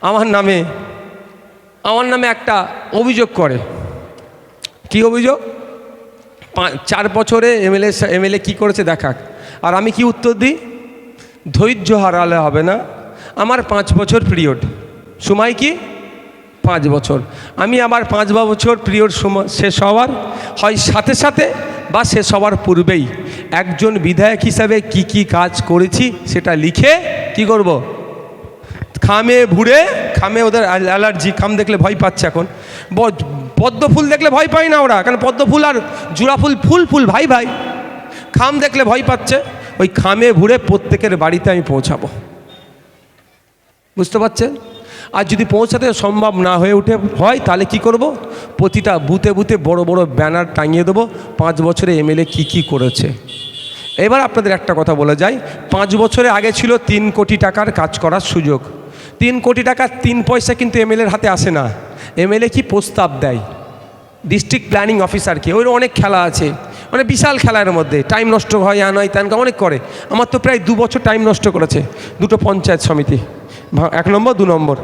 আমার নামে একটা অভিযোগ করে। কি অভিযোগ? 4 বছরে এমএলএ কি করেছে দেখাক। আর আমি কি উত্তর দিই? ধৈর্য হারালে হবে না, আমার 5 বছর পিরিয়ড, সময় কি 5 বছর। আমি আবার 5 বছর পিরিয়ড শেষ হওয়ার হয় সাথে সাথে বা শেষ হওয়ার পূর্বেই একজন বিধায়ক হিসাবে কি কাজ করেছি সেটা লিখে কি করব, খামে ওদের অ্যালার্জি, খাম দেখলে ভয় পাচ্ছে। এখন পদ্ম ফুল দেখলে ভয় পায় না ওরা, কারণ পদ্ম ফুল আর জুড়া ফুল ভাই খাম দেখলে ভয় পাচ্ছে। ওই খামে ভুড়ে প্রত্যেকের বাড়িতে আমি পৌঁছাবো, বুঝতে পারছেন? আর যদি পৌঁছাতে সম্ভব না হয়ে হয় তাহলে কি করব, প্রতিটা বুথে বড় বড় ব্যানার টাঙিয়ে দেবো 5 বছরে এমএলএ কি করেছে। এবার আপনাদের একটা কথা বলে যাই, 5 বছরে আগে ছিল 3 কোটি টাকার কাজ করার সুযোগ। 3 কোটি টাকা 3 পয়সা কিন্তু এমএলএর হাতে আসে না। এমএলএ কি প্রস্তাব দেয় ডিস্ট্রিক্ট প্ল্যানিং অফিসারকে, ওই অনেক খেলা আছে, মানে বিশাল খেলার মধ্যে টাইম নষ্ট হয়, নয় তেন অনেক করে। আমার তো প্রায় 2 বছর টাইম নষ্ট করেছে 2টো পঞ্চায়েত সমিতি, 1 নম্বর 2 নম্বর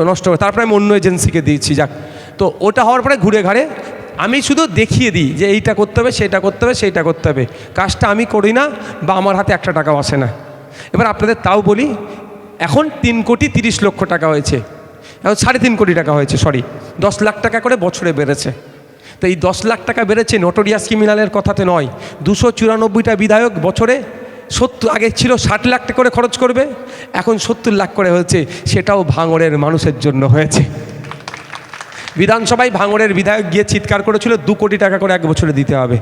নষ্ট করে, তারপরে আমি অন্য এজেন্সিকে দিয়েছি। যাক, তো ওটা হওয়ার পরে ঘুরে ঘাড়ে আমি শুধু দেখিয়ে দিই যে এইটা করতে হবে, সেইটা করতে হবে। কাজটা আমি করি না বা আমার হাতে 1 টাকাও আসে না। এবার আপনাদের তাও বলি, এখন 3 কোটি 30 লক্ষ টাকা হয়েছে, এখন 3.5 কোটি টাকা হয়েছে, 10 লাখ টাকা করে বছরে বেড়েছে। তো এই 10 লাখ টাকা বেড়েছে নোটোরিয়াস ক্রিমিনালের কথাতে নয়। 294টা বিধায়ক বছরে আগে ছিল 60 লাখ টাকা করে খরচ করবে, এখন 70 লাখ করে হয়েছে, সেটাও ভাঙড়ের মানুষের জন্য হয়েছে। বিধানসভায় ভাঙড়ের বিধায়ক গিয়ে চিৎকার করেছিল 2 কোটি টাকা করে 1 বছরে দিতে হবে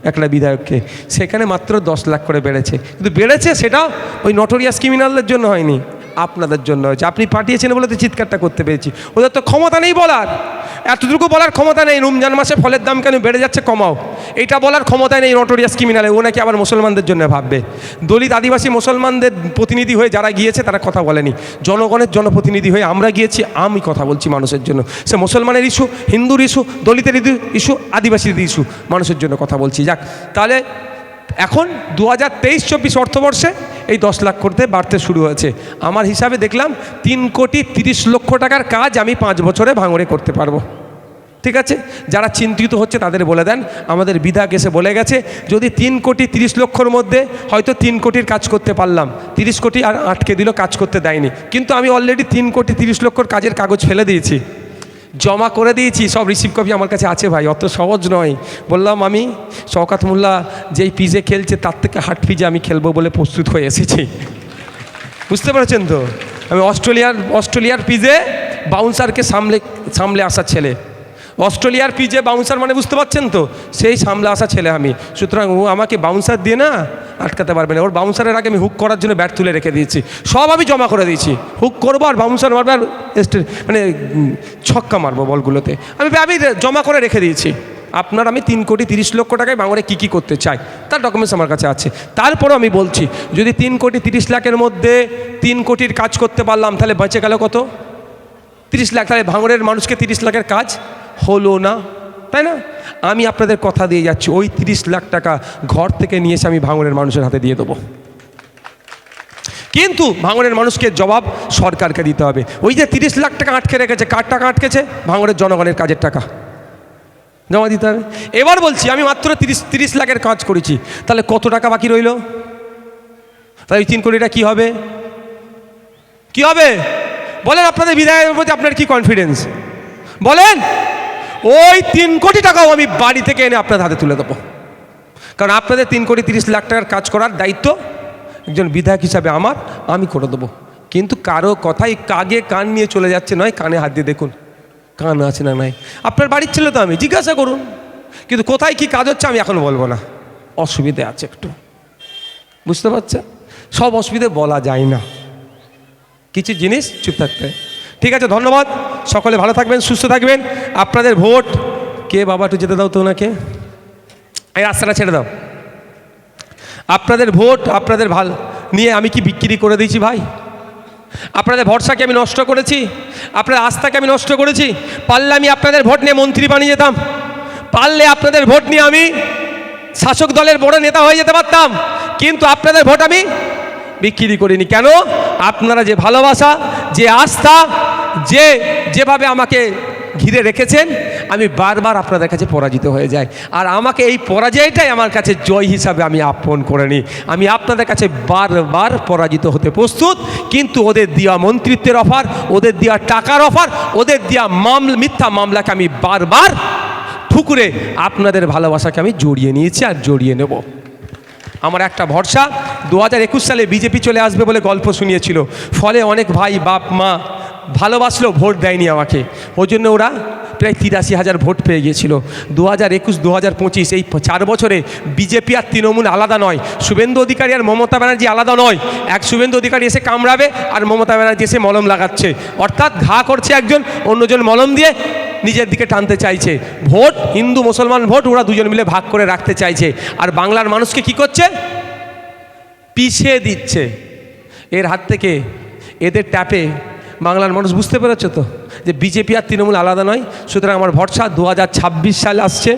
একটা বিধায়ককে, সেখানে মাত্র 10 লাখ করে বেড়েছে। কিন্তু বেড়েছে সেটা ওই নোটোরিয়াস ক্রিমিনালদের জন্য হয়নি, আপনাদের জন্য হয়েছে। আপনি পাঠিয়েছেন বলে তো চিৎকারটা করতে পেরেছি, ওদের তো ক্ষমতা নেই বলার, এতটুকু বলার ক্ষমতা নেই রমজান মাসে ফলের দাম কেন বেড়ে যাচ্ছে কমাও, এইটা বলার ক্ষমতা নেই নোটোরিয়াস ক্রিমিনালে। ও নাকি আবার মুসলমানদের জন্য ভাববে। দলিত আদিবাসী মুসলমানদের প্রতিনিধি হয়ে যারা গিয়েছে তারা কথা বলেনি, জনগণের জনপ্রতিনিধি হয়ে আমরা গিয়েছি, আমি কথা বলছি মানুষের জন্য। সে মুসলমানের ইস্যু, হিন্দুর ইস্যু, দলিতের ইস্যু, আদিবাসীর ইস্যু, মানুষের জন্য কথা বলছি। যাক, তাহলে এখন 2023-24 অর্থবর্ষে এই 10 লাখ করতে বাড়তে শুরু হয়েছে। আমার হিসাবে দেখলাম 3 কোটি 30 লক্ষ টাকার কাজ আমি 5 বছরে ভাঙড়ে করতে পারবো। ঠিক আছে, যারা চিন্তিত হচ্ছে তাদের বলে দেন, আমাদের বিধায়ক এসে বলে গেছে যদি 3 কোটি 30 লক্ষর মধ্যে হয়তো 3 কোটির কাজ করতে পারলাম, 30 কোটি আর আটকে দিল, কাজ করতে দেয়নি। কিন্তু আমি অলরেডি 3 কোটি 30 লক্ষর কাজের কাগজ ফেলে দিয়েছি, জমা করে দিয়েছি, সব রিসিভ কপি আমার কাছে আছে ভাই, অত সহজ নয়। বললাম আমি শওকত মোল্লা যেই পিজে খেলছে তার থেকে হার্ড পিজে আমি খেলবো বলে প্রস্তুত হয়ে এসেছি, বুঝতে পেরেছেন তো? আমি অস্ট্রেলিয়ার পিজে বাউন্সারকে সামলে আসা ছেলে, অস্ট্রেলিয়ার পিজে বাউন্সার মানে বুঝতে পারছেন তো, সেই সামলে আসা ছেলে আমি। সুতরাং ও আমাকে বাউন্সার দিয়ে না আটকাতে পারবে না। ওর বাউন্সারের আগে আমি হুক করার জন্য ব্যাট তুলে রেখে দিয়েছি, সব আমি জমা করে দিয়েছি। হুক করবো আর বাউন্সার মারবো আর মানে ছক্কা মারবো বলগুলোতে, আমি জমা করে রেখে দিয়েছি। আপনার আমি 3 কোটি 30 লক্ষ টাকায় বাংলায় কী করতে চাই তার ডকুমেন্টস আমার কাছে আছে। তারপরও আমি বলছি, যদি 3 কোটি 30 লাখের মধ্যে 3 কোটির কাজ করতে পারলাম তাহলে বেঁচে গেল কত? 30 লাখ। তাহলে ভাঙড়ের মানুষকে 30 লাখের কাজ হলো না, তাই না? আমি আপনাদের কথা দিয়ে যাচ্ছি, ওই 30 লাখ টাকা ঘর থেকে নিয়ে এসে আমি ভাঙড়ের মানুষের হাতে দিয়ে দেবো। কিন্তু ভাঙড়ের মানুষকে জবাব সরকারকে দিতে হবে। ওই যে 30 লাখ টাকা আটকে রেখেছে, কার টাকা আটকেছে? ভাঙড়ের জনগণের কাজের টাকা জমা দিতে হবে। এবার বলছি আমি মাত্র 30 লাখের কাজ করেছি, তাহলে কত টাকা বাকি রইল? তাহলে ওই 3 কোটিটা কী হবে? বলেন, আপনাদের বিধায়কের প্রতি আপনার কি কনফিডেন্স বলেন? ওই 3 কোটি টাকাও আমি বাড়ি থেকে এনে আপনাদের হাতে তুলে দেবো, কারণ আপনাদের 3 কোটি 30 লাখ টাকার কাজ করার দায়িত্ব একজন বিধায়ক হিসাবে আমি করে দেবো। কিন্তু কারো কথাই কাগে কান নিয়ে চলে যাচ্ছে নয়, কানে হাত দিয়ে দেখুন কান আছে না নাই। আপনার বাড়ির ছিল তো, আমি জিজ্ঞাসা করুন, কিন্তু কোথায় কি কাজ হচ্ছে আমি এখন বলবো না, অসুবিধে আছে একটু, বুঝতে পারছেন? সব অসুবিধে বলা যায় না, কিছু জিনিস চুপ থাকতে। ঠিক আছে, ধন্যবাদ, সকলে ভালো থাকবেন, সুস্থ থাকবেন। আপনাদের ভোট কে বাবা, একটু যেতে দাও তো ওনাকে, এই রাস্তাটা ছেড়ে দাও। আপনাদের ভোট আপনাদের নিয়ে আমি কি বিক্রি করে দিয়েছি ভাই? আপনাদের ভরসাকে আমি নষ্ট করেছি, আপনাদের আস্থাকে আমি নষ্ট করেছি। পারলে আমি আপনাদের ভোট নিয়ে মন্ত্রী বানিয়ে যেতাম, পারলে আপনাদের ভোট নিয়ে আমি শাসক দলের বড় নেতা হয়ে যেতে পারতাম, কিন্তু আপনাদের ভোট আমি বিক্রি করিনি। কেন? আপনারা যে ভালোবাসা, যে আস্থা, যেভাবে আমাকে ঘিরে রেখেছেন আমি বারবার আপনাদের কাছে পরাজিত হয়ে যাই, আর আমাকে এই পরাজয়টাই আমার কাছে জয় হিসাবে আমি আপন করে নিই। আমি আপনাদের কাছে বারবার পরাজিত হতে প্রস্তুত, কিন্তু ওদের দেওয়া মন্ত্রিত্বের অফার, ওদের দেওয়া টাকার অফার, ওদের দেওয়া মিথ্যা মামলাকে আমি বারবার ঠুকুরে আপনাদের ভালোবাসাকে আমি জড়িয়ে নিয়েছি আর জড়িয়ে নেব। আমার একটা ভরসা, 2021 সালে বিজেপি চলে আসবে বলে গল্প শুনিয়েছিল, ফলে অনেক ভাই বাপ মা ভালোবাসলো, ভোট দেয়নি আমাকে, ওই জন্য ওরা প্রায় 83,000 ভোট পেয়ে গিয়েছিল। 2021, 2025 এই 4 বছরে বিজেপি আর তৃণমূল আলাদা নয়, শুভেন্দু অধিকারী আর মমতা ব্যানার্জি আলাদা নয়। এক শুভেন্দু অধিকারী এসে কামড়াবে আর মমতা ব্যানার্জি এসে মলম লাগাচ্ছে, অর্থাৎ ঘা করছে একজন, অন্যজন মলম দিয়ে নিজের দিকে টানতে চাইছে। ভোট হিন্দু মুসলমান ভোট ওরা দুজন মিলে ভাগ করে রাখতে চাইছে, আর বাংলার মানুষকে কি করছে? পিছিয়ে দিচ্ছে। এর হাত থেকে, এদের ট্যাপে বাংলার মানুষ বুঝতে পেরেছে তো যে বিজেপি আর তৃণমূল আলাদা নয়। সুতরাং আমার ভরসা 2026 সাল আসছে,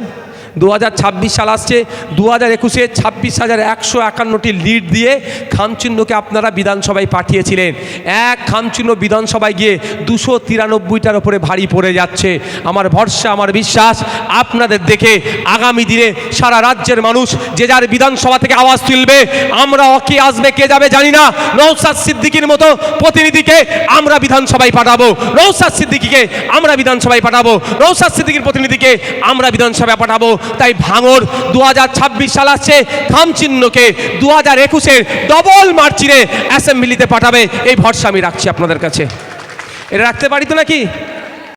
2026 সাল আসছে, 2021-এ 26,151টি লিড দিয়ে খামচিহ্নকে আপনারা বিধানসভায় পাঠিয়েছিলেন। এক খামচিহ্ন বিধানসভায় গিয়ে 293টার ওপরে ভারী পড়ে যাচ্ছে। আমার ভরসা, আমার বিশ্বাস আপনাদের দেখে আগামী দিনে সারা রাজ্যের মানুষ যে যার বিধানসভা থেকে আওয়াজ তুলবে। আমরা কে আসবে কে যাবে জানি না, নওশাদ সিদ্দিকীর মতো প্রতিনিধিকে আমরা বিধানসভায় পাঠাবো, নওশাদ সিদ্দিকীকে আমরা বিধানসভায় পাঠাবো, নওশাদ সিদ্দিকীর প্রতিনিধিকে আমরা বিধানসভায় পাঠাবো। তাই ভাঙর 2026 সাল আসছে, খামচিহ্নকে 2021-এর ডবল মার্চিনে অ্যাসেম্বলিতে পাঠাবে, এই ভরসা আমি রাখছি আপনাদের কাছে। এটা রাখতে পারি তো নাকি?